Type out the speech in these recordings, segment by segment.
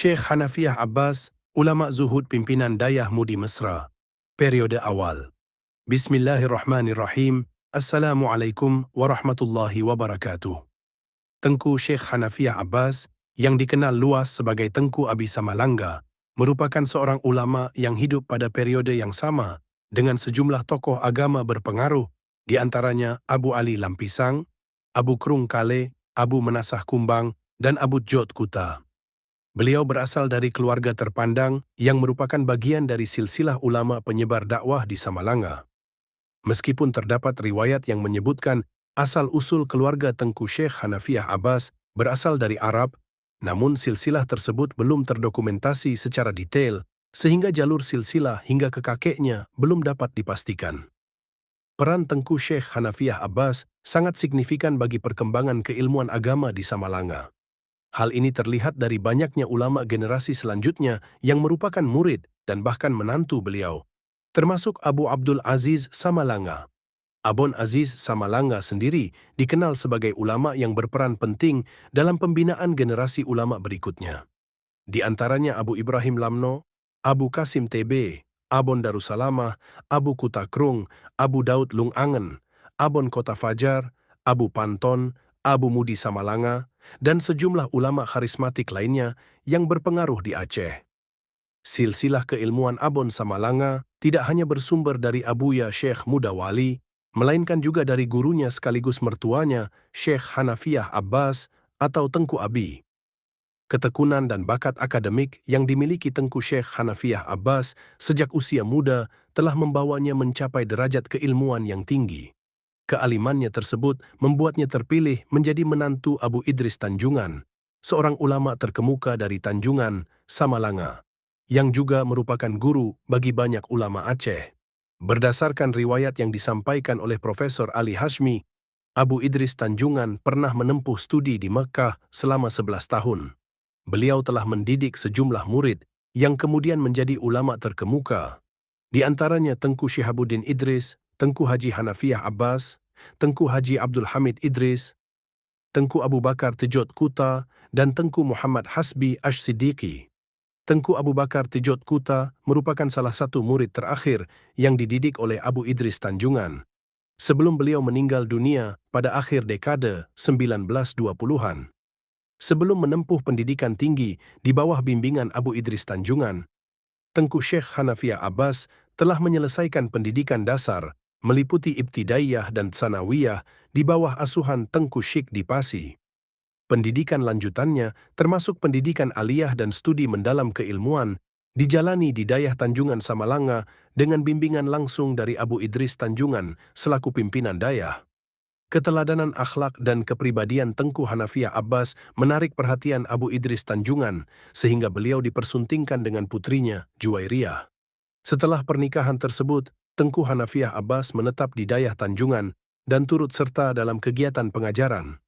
Syekh Hanafiah Abbas, ulama zuhud pimpinan Dayah Mudi Mesra, periode awal. Bismillahirrahmanirrahim. Assalamualaikum warahmatullahi wabarakatuh. Tengku Syekh Hanafiah Abbas, yang dikenal luas sebagai Tengku Abi Samalanga, merupakan seorang ulama yang hidup pada periode yang sama dengan sejumlah tokoh agama berpengaruh, di antaranya Abu Ali Lampisang, Abu Krung Kale, Abu Menasah Kumbang, dan Abu Jod Kuta. Beliau berasal dari keluarga terpandang yang merupakan bagian dari silsilah ulama penyebar dakwah di Samalanga. Meskipun terdapat riwayat yang menyebutkan asal-usul keluarga Tengku Syekh Hanafiah Abbas berasal dari Arab, namun silsilah tersebut belum terdokumentasi secara detail, sehingga jalur silsilah hingga ke kakeknya belum dapat dipastikan. Peran Tengku Syekh Hanafiah Abbas sangat signifikan bagi perkembangan keilmuan agama di Samalanga. Hal ini terlihat dari banyaknya ulama generasi selanjutnya yang merupakan murid dan bahkan menantu beliau, termasuk Abu Abdul Aziz Samalanga. Abon Aziz Samalanga sendiri dikenal sebagai ulama yang berperan penting dalam pembinaan generasi ulama berikutnya. Di antaranya Abu Ibrahim Lamno, Abu Kasim TB, Abon Darussalamah, Abu Kutakrung, Abu Daud Lungangen, Abon Kota Fajar, Abu Panton, Abu Mudi Samalanga, dan sejumlah ulama karismatik lainnya yang berpengaruh di Aceh. Silsilah keilmuan Abon Samalanga tidak hanya bersumber dari Abuya Syekh Mudawali, melainkan juga dari gurunya sekaligus mertuanya, Syekh Hanafiah Abbas atau Tengku Abi. Ketekunan dan bakat akademik yang dimiliki Tengku Syekh Hanafiah Abbas sejak usia muda telah membawanya mencapai derajat keilmuan yang tinggi. Kealimannya tersebut membuatnya terpilih menjadi menantu Abu Idris Tanjungan, seorang ulama terkemuka dari Tanjungan, Samalanga, yang juga merupakan guru bagi banyak ulama Aceh. Berdasarkan riwayat yang disampaikan oleh Profesor Ali Hashmi, Abu Idris Tanjungan pernah menempuh studi di Mekkah selama 11 tahun. Beliau telah mendidik sejumlah murid yang kemudian menjadi ulama terkemuka. Di antaranya Tengku Syihabuddin Idris, Tengku Haji Hanafiah Abbas, Tengku Haji Abdul Hamid Idris, Tengku Abu Bakar Tejod Kuta, dan Tengku Muhammad Hasbi Ash-Siddiqi. Tengku Abu Bakar Tejod Kuta merupakan salah satu murid terakhir yang dididik oleh Abu Idris Tanjungan, sebelum beliau meninggal dunia pada akhir dekade 1920-an. Sebelum menempuh pendidikan tinggi di bawah bimbingan Abu Idris Tanjungan, Tengku Syekh Hanafiah Abbas telah menyelesaikan pendidikan dasar meliputi ibtidaiyah dan tsanawiyah di bawah asuhan Tengku Syik di Pasi. Pendidikan lanjutannya termasuk pendidikan aliyah dan studi mendalam keilmuan dijalani di Dayah Tanjungan Samalanga dengan bimbingan langsung dari Abu Idris Tanjungan selaku pimpinan Dayah. Keteladanan akhlak dan kepribadian Tengku Hanafiah Abbas menarik perhatian Abu Idris Tanjungan sehingga beliau dipersuntingkan dengan putrinya, Juwairiyah. Setelah pernikahan tersebut, Tengku Hanafiah Abbas menetap di Dayah Tanjungan dan turut serta dalam kegiatan pengajaran.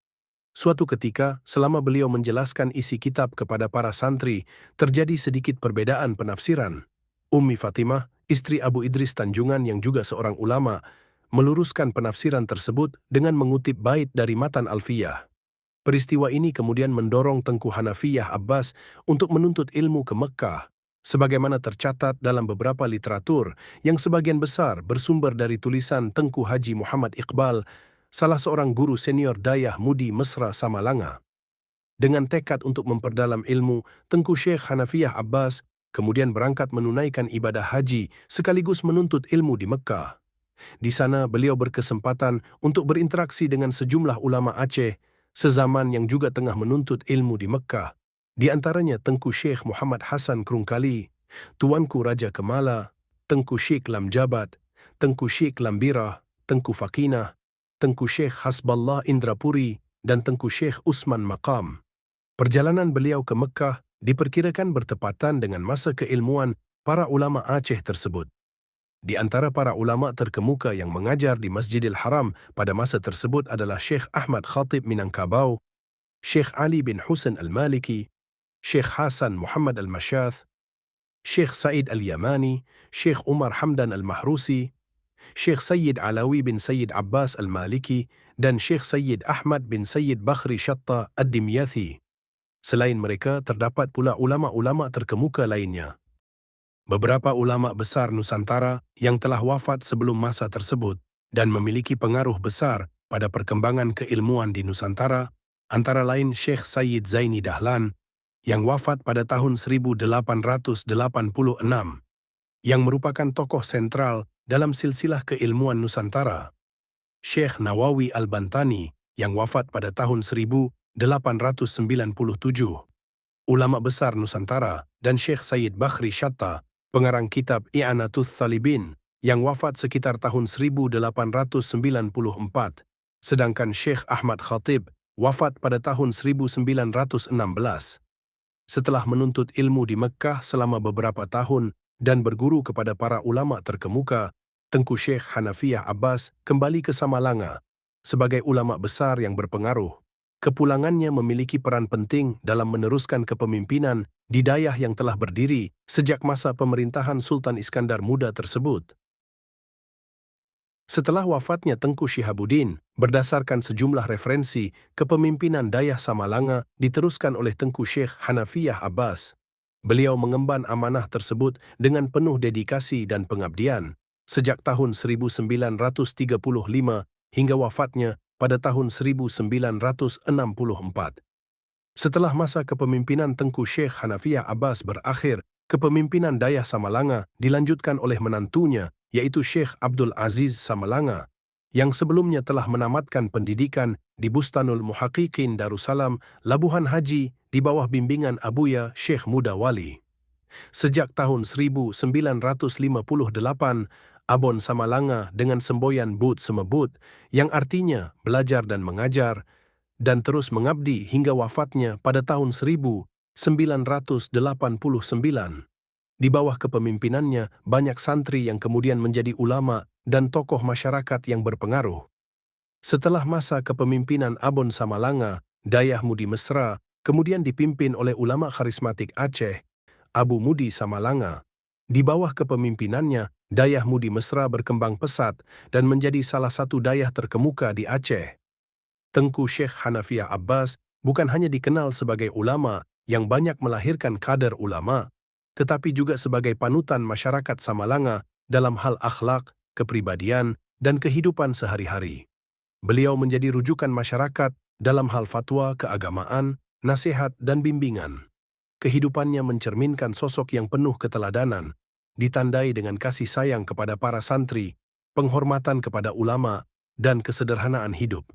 Suatu ketika, selama beliau menjelaskan isi kitab kepada para santri, terjadi sedikit perbedaan penafsiran. Ummi Fatimah, istri Abu Idris Tanjungan yang juga seorang ulama, meluruskan penafsiran tersebut dengan mengutip bait dari Matan Alfiyah. Peristiwa ini kemudian mendorong Tengku Hanafiah Abbas untuk menuntut ilmu ke Mekkah, sebagaimana tercatat dalam beberapa literatur yang sebagian besar bersumber dari tulisan Tengku Haji Muhammad Iqbal, salah seorang guru senior Dayah Mudi Mesra Samalanga. Dengan tekad untuk memperdalam ilmu, Tengku Syekh Hanafiah Abbas kemudian berangkat menunaikan ibadah haji sekaligus menuntut ilmu di Mekkah. Di sana beliau berkesempatan untuk berinteraksi dengan sejumlah ulama Aceh sezaman yang juga tengah menuntut ilmu di Mekkah. Di antaranya Tengku Syekh Muhammad Hasan Krungkali, Tuanku Raja Kemala, Tengku Syekh Lam Jabat, Tengku Syekh Lambirah, Tengku Fakinah, Tengku Syekh Hasballah Indrapuri, dan Tengku Syekh Usman Maqam. Perjalanan beliau ke Mekkah diperkirakan bertepatan dengan masa keilmuan para ulama Aceh tersebut. Di antara para ulama terkemuka yang mengajar di Masjidil Haram pada masa tersebut adalah Syekh Ahmad Khatib Minangkabau, Syekh Ali bin Husain Al-Maliki, Syekh Hasan Muhammad Al-Masyath, Syekh Said Al-Yamani, Syekh Umar Hamdan Al-Mahrusi, Syekh Sayyid Alawi bin Sayyid Abbas Al-Maliki, dan Syekh Sayyid Ahmad bin Sayyid Bakhri Shatta Ad-Dimyathi. Selain mereka, terdapat pula ulama-ulama terkemuka lainnya. Beberapa ulama besar Nusantara yang telah wafat sebelum masa tersebut dan memiliki pengaruh besar pada perkembangan keilmuan di Nusantara, antara lain Syekh Sayyid Zaini Dahlan yang wafat pada tahun 1886, yang merupakan tokoh sentral dalam silsilah keilmuan Nusantara. Syekh Nawawi Al-Bantani yang wafat pada tahun 1897, ulama besar Nusantara, dan Syekh Sayyid Bakhri Shatta, pengarang kitab I'anatul Thalibin, yang wafat sekitar tahun 1894, sedangkan Syekh Ahmad Khatib wafat pada tahun 1916. Setelah menuntut ilmu di Mekkah selama beberapa tahun dan berguru kepada para ulama terkemuka, Tengku Syekh Hanafiyah Abbas kembali ke Samalanga sebagai ulama besar yang berpengaruh. Kepulangannya memiliki peran penting dalam meneruskan kepemimpinan di dayah yang telah berdiri sejak masa pemerintahan Sultan Iskandar Muda tersebut. Setelah wafatnya Tengku Syihabuddin, berdasarkan sejumlah referensi, kepemimpinan dayah Samalanga diteruskan oleh Tengku Syekh Hanafiyah Abbas. Beliau mengemban amanah tersebut dengan penuh dedikasi dan pengabdian sejak tahun 1935 hingga wafatnya pada tahun 1964. Setelah masa kepemimpinan Tengku Syekh Hanafiyah Abbas berakhir, kepemimpinan dayah Samalanga dilanjutkan oleh menantunya, yaitu Syekh Abdul Aziz Samalanga, yang sebelumnya telah menamatkan pendidikan di Bustanul Muhaqqiqin Darussalam, Labuhan Haji, di bawah bimbingan Abuya Syekh Muda Wali. Sejak tahun 1958, Abon Samalanga dengan semboyan Bud Semebut, yang artinya belajar dan mengajar, dan terus mengabdi hingga wafatnya pada tahun 1989. Di bawah kepemimpinannya, banyak santri yang kemudian menjadi ulama dan tokoh masyarakat yang berpengaruh. Setelah masa kepemimpinan Abon Samalanga, dayah Mudi Mesra kemudian dipimpin oleh ulama karismatik Aceh, Abu Mudi Samalanga. Di bawah kepemimpinannya, dayah Mudi Mesra berkembang pesat dan menjadi salah satu dayah terkemuka di Aceh. Tengku Syekh Hanafiyah Abbas bukan hanya dikenal sebagai ulama yang banyak melahirkan kader ulama, tetapi juga sebagai panutan masyarakat Samalanga dalam hal akhlak, kepribadian, dan kehidupan sehari-hari. Beliau menjadi rujukan masyarakat dalam hal fatwa keagamaan, nasihat, dan bimbingan. Kehidupannya mencerminkan sosok yang penuh keteladanan, ditandai dengan kasih sayang kepada para santri, penghormatan kepada ulama, dan kesederhanaan hidup.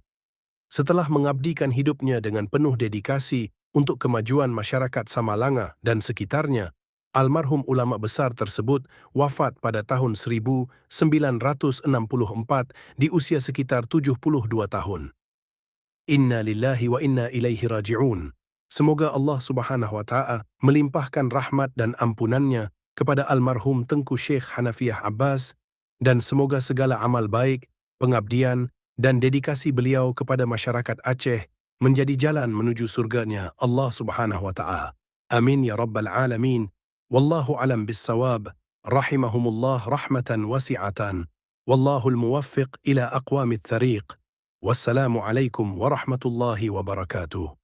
Setelah mengabdikan hidupnya dengan penuh dedikasi untuk kemajuan masyarakat Samalanga dan sekitarnya, almarhum ulama besar tersebut wafat pada tahun 1964 di usia sekitar 72 tahun. Inna lillahi wa inna ilaihi raji'un. Semoga Allah Subhanahu wa Ta'ala melimpahkan rahmat dan ampunannya kepada almarhum Tengku Syekh Hanafiyah Abbas, dan semoga segala amal baik, pengabdian, dan dedikasi beliau kepada masyarakat Aceh menjadi jalan menuju surganya Allah Subhanahu wa Ta'ala. Amin ya rabbal alamin. Wallahu alam bis-sawab. Rahimahumullah rahmatan wasi'atan. Wallahul muwaffiq ila aqwamit thariq. Wassalamu alaikum warahmatullahi wabarakatuh.